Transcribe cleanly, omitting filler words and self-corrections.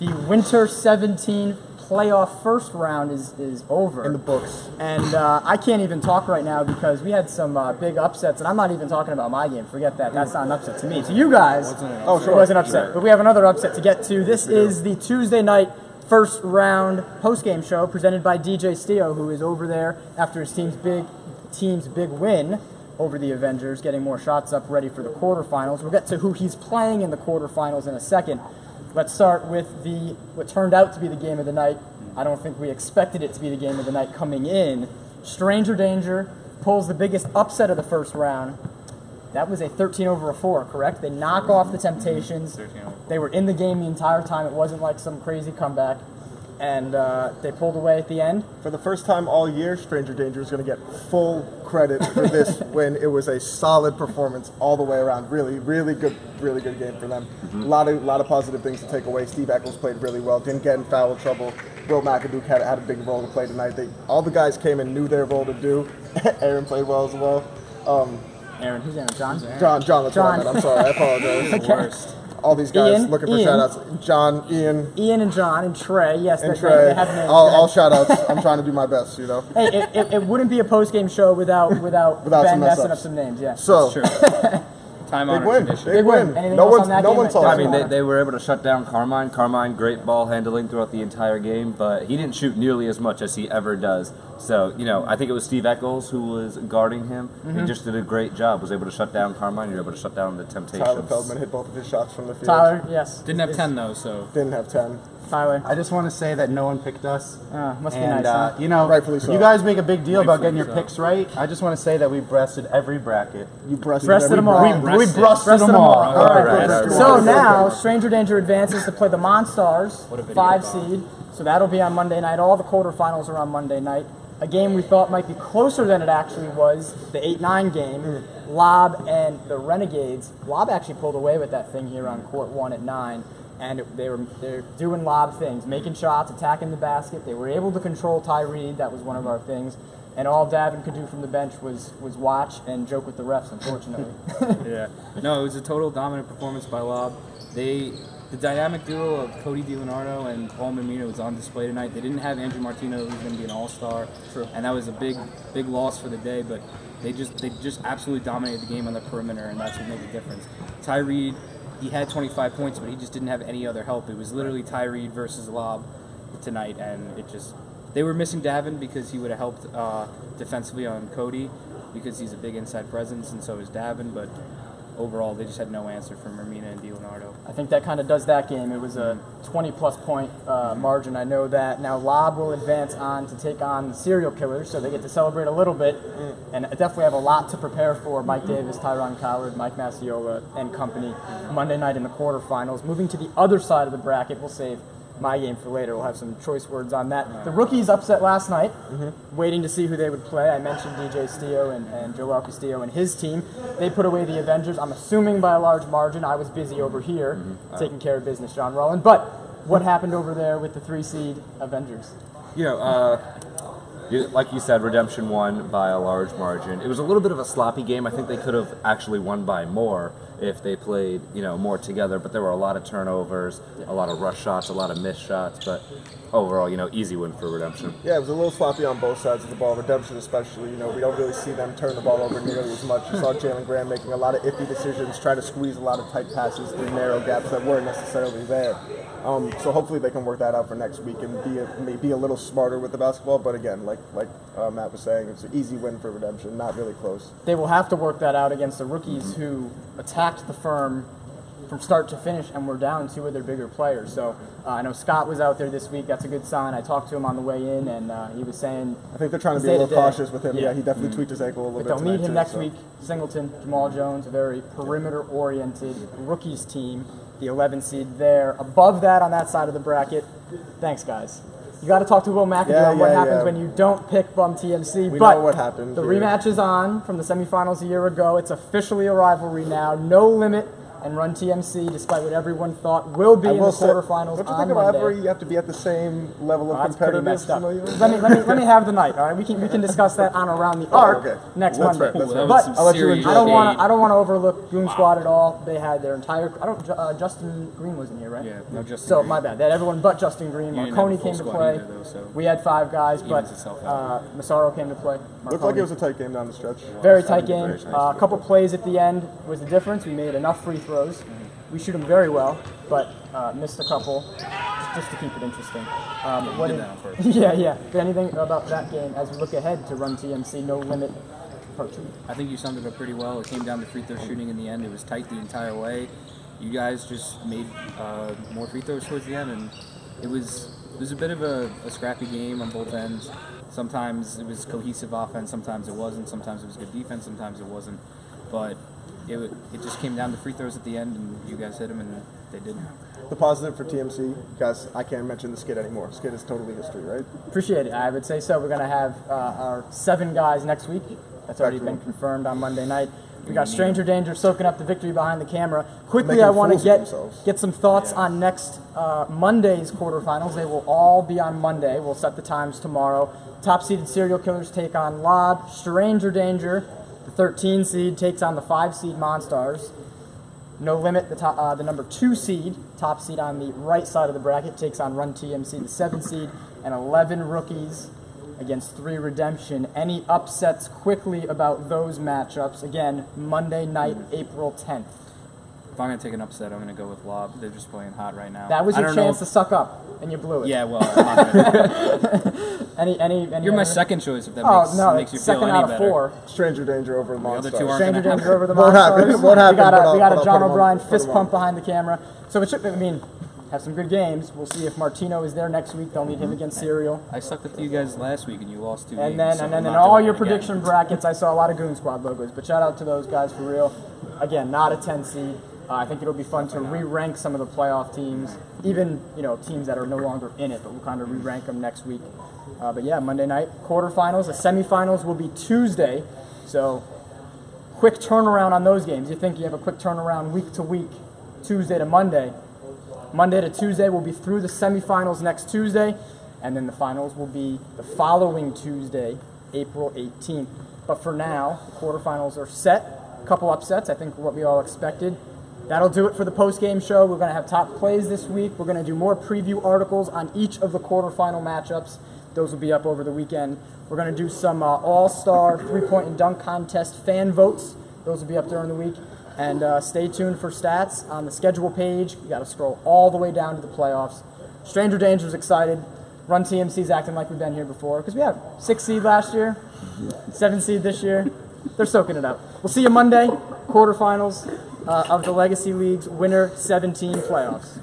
The Winter 17 playoff first round is over. In the books. And I can't even talk right now because we had some big upsets, and I'm not even talking about my game. Forget that. That's not an upset to me. To you guys, it was an upset. Sure. But we have another upset to get to. This is the Tuesday night first round post-game show presented by DJ Steo, who is over there after his team's big win over the Avengers, getting more shots up, ready for the quarterfinals. We'll get to who he's playing in the quarterfinals in a second. Let's start with what turned out to be the game of the night. I don't think we expected it to be the game of the night coming in. Stranger Danger pulls the biggest upset of the first round. That was a 13-4, correct? They knock off the Temptations. They were in the game the entire time. It wasn't like some crazy comeback. And they pulled away at the end. For the first time all year, Stranger Danger is going to get full credit for this win. It was a solid performance all the way around. Really good game for them. A lot of positive things to take away. Steve Eccles played really well. Didn't get in foul trouble. Will McAdoo had a big role to play tonight. All the guys came and knew their role to do. Aaron played well as well. Aaron, who's Aaron? John? John, that's what I meant. I'm sorry. I apologize. Okay. Worst. All these guys looking for shout-outs. John, Ian and John and Trey. Yes, and they Trey. have names. All shout-outs. I'm trying to do my best, you know. Hey, it wouldn't be a post-game show without Ben messing up some names, yeah. So, That's true. Big win. Big win. No one told I mean, they were able to shut down Carmine. Carmine, great ball handling throughout the entire game, but he didn't shoot nearly as much as he ever does. So, I think it was Steve Eccles who was guarding him. He just did a great job. Was able to shut down Carmine. He was able to shut down the Temptations. Tyler Feldman hit both of his shots from the field. Tyler, yes. Didn't have 10 though, so. Didn't have 10. Tyler. I just want to say that no one picked us. Must be and, nice, huh? Rightfully so. You guys make a big deal about getting your picks right. I just want to say that we breasted every bracket. You breasted them all. We breasted them all. All right. Right. So now, Stranger Danger advances to play the Monstars, 5 seed. So that'll be on Monday night. All the quarterfinals are on Monday night. A game we thought might be closer than it actually was, the 8-9 game. Lob and the Renegades. Lob actually pulled away with that thing here on court 1 at 9. And they're doing Lob things, making shots, attacking the basket. They were able to control Ty Reed. That was one of our things. And all Davin could do from the bench was watch and joke with the refs, unfortunately. Yeah. No, it was a total dominant performance by Lob. The dynamic duo of Cody DiLeonardo and Paul Mamino was on display tonight. They didn't have Andrew Martino, who's going to be an all-star. True. And that was a big loss for the day, but they just absolutely dominated the game on the perimeter, and that's what made the difference. Ty Reed, he had 25 points, but he just didn't have any other help. It was literally Ty Reed versus Lob tonight, and they were missing Davin because he would have helped defensively on Cody because he's a big inside presence, and so is Davin, but overall they just had no answer from Ermina and DiLeonardo. I think that kind of does that game. It was a 20-plus point margin. I know that. Now Lob will advance on to take on the Serial Killers, so they get to celebrate a little bit, and definitely have a lot to prepare for. Mike Davis, Tyron Coward, Mike Masiola, and company Monday night in the quarterfinals. Moving to the other side of the bracket, we'll save my game for later. We'll have some choice words on that. The rookies upset last night, waiting to see who they would play. I mentioned DJ Steo and Joel Castillo and his team. They put away the Avengers, I'm assuming by a large margin. I was busy over here taking care of business, John Rowland. But what happened over there with the 3-seed Avengers? Like you said, Redemption won by a large margin. It was a little bit of a sloppy game. I think they could have actually won by more if they played, more together. But there were a lot of turnovers, a lot of rush shots, a lot of missed shots. But overall, easy win for Redemption. Yeah, it was a little sloppy on both sides of the ball. Redemption especially, we don't really see them turn the ball over nearly as much. You saw Jalen Graham making a lot of iffy decisions, trying to squeeze a lot of tight passes through narrow gaps that weren't necessarily there. So hopefully they can work that out for next week and be a little smarter with the basketball. But again, like Matt was saying, it's an easy win for Redemption, not really close. They will have to work that out against the rookies who attacked the firm from start to finish and were down 2 of their bigger players. So I know Scott was out there this week. That's a good sign. I talked to him on the way in, and he was saying... I think they're trying to be a little cautious with him. Yeah, he definitely tweaked his ankle a little bit. They'll meet him next week. Singleton, Jamal Jones, a very perimeter-oriented rookies team. The 11 seed there. Above that on that side of the bracket. Thanks, guys. You got to talk to Will McAdoo on what happens when you don't pick Bum TMC. We know what happened. The rematch is on from the semifinals a year ago. It's officially a rivalry now. No Limit and Run TMC, despite what everyone thought will be in the quarterfinals Don't you on think of Monday. rivalry, you have to be at the same level of That's pretty messed up. competitiveness? Let me have the night. All right, we can discuss that on Around the Arc okay. next That's Monday. fair, that's fair. But I'll let you enjoy I don't want to overlook Goon Squad at all. They had their entire. Justin Green wasn't here, right? Yeah, no Justin So Green. my bad. They had everyone but Justin Green. You didn't Marconi have a full came to squad play. either, though, so We had 5 guys, but evens itself out. Massaro came to play. Looked like it was a tight game down the stretch. Very tight game. A couple plays at the end was the difference. We made enough free throws. We shoot them very well, but missed a couple just to keep it interesting. You did that on purpose. Yeah. But anything about that game as we look ahead to Run TMC No Limit Part 2? I think you summed it up pretty well. It came down to free throw shooting in the end. It was tight the entire way. You guys just made more free throws towards the end, and it was a bit of a scrappy game on both ends. Sometimes it was cohesive offense, sometimes it wasn't. Sometimes it was good defense, sometimes it wasn't. But it just came down to free throws at the end, and you guys hit them, and they didn't. The positive for TMC, guys, I can't mention the skid anymore. Skid is totally history, right? Appreciate it. I would say so. We're going to have our 7 guys next week. That's already been confirmed on Monday night. We got Stranger Danger soaking up the victory behind the camera. Quickly, Making I want to fools of themselves. get some thoughts on next Monday's quarterfinals. They will all be on Monday. We'll set the times tomorrow. Top-seeded Serial Killers take on Lob. Stranger Danger, the 13 seed, takes on the 5 seed Monstars. No Limit, the number 2 seed, top seed on the right side of the bracket, takes on Run TMC, the 7 seed, and 11 rookies against 3 Redemption. Any upsets quickly about those matchups? Again, Monday night, April 10th. If I'm going to take an upset, I'm going to go with Lob. They're just playing hot right now. That was I your don't know chance to suck up, and you blew it. Yeah, well, I'm not gonna- Any you're my other- second choice if that it's makes you feel second any out of better. 4. Stranger Danger over The other Monstars. two aren't Stranger gonna Danger over the Won't happen. Monstars. Won't happen, We got but I'll a put John them on- O'Brien put fist them pump on. behind the camera. So it should, have some good games. We'll see if Martino is there next week. They'll need him against Serial. I sucked up to you guys last week and you lost 2 And games. then, so and I'm then in not all doing your it again. prediction brackets, I saw a lot of Goon Squad logos. But shout out to those guys for real. Again, not a 10 seed. I think it'll be fun to re-rank some of the playoff teams, even teams that are no longer in it. But we'll kind of re-rank them next week. But yeah, Monday night quarterfinals. The semifinals will be Tuesday. So quick turnaround on those games. You think you have a quick turnaround week to week, Tuesday to Monday. Monday to Tuesday, we'll be through the semifinals next Tuesday, and then the finals will be the following Tuesday, April 18th. But for now, the quarterfinals are set. A couple upsets, I think what we all expected. That'll do it for the post-game show. We're going to have top plays this week. We're going to do more preview articles on each of the quarterfinal matchups. Those will be up over the weekend. We're going to do some all-star three-point and dunk contest fan votes. Those will be up during the week. And stay tuned for stats on the schedule page. You got to scroll all the way down to the playoffs. Stranger Danger's excited. Run TMC's acting like we've been here before because we have 6 seed last year, 7 seed this year. They're soaking it up. We'll see you Monday, quarterfinals of the Legacy League's Winter 17 playoffs.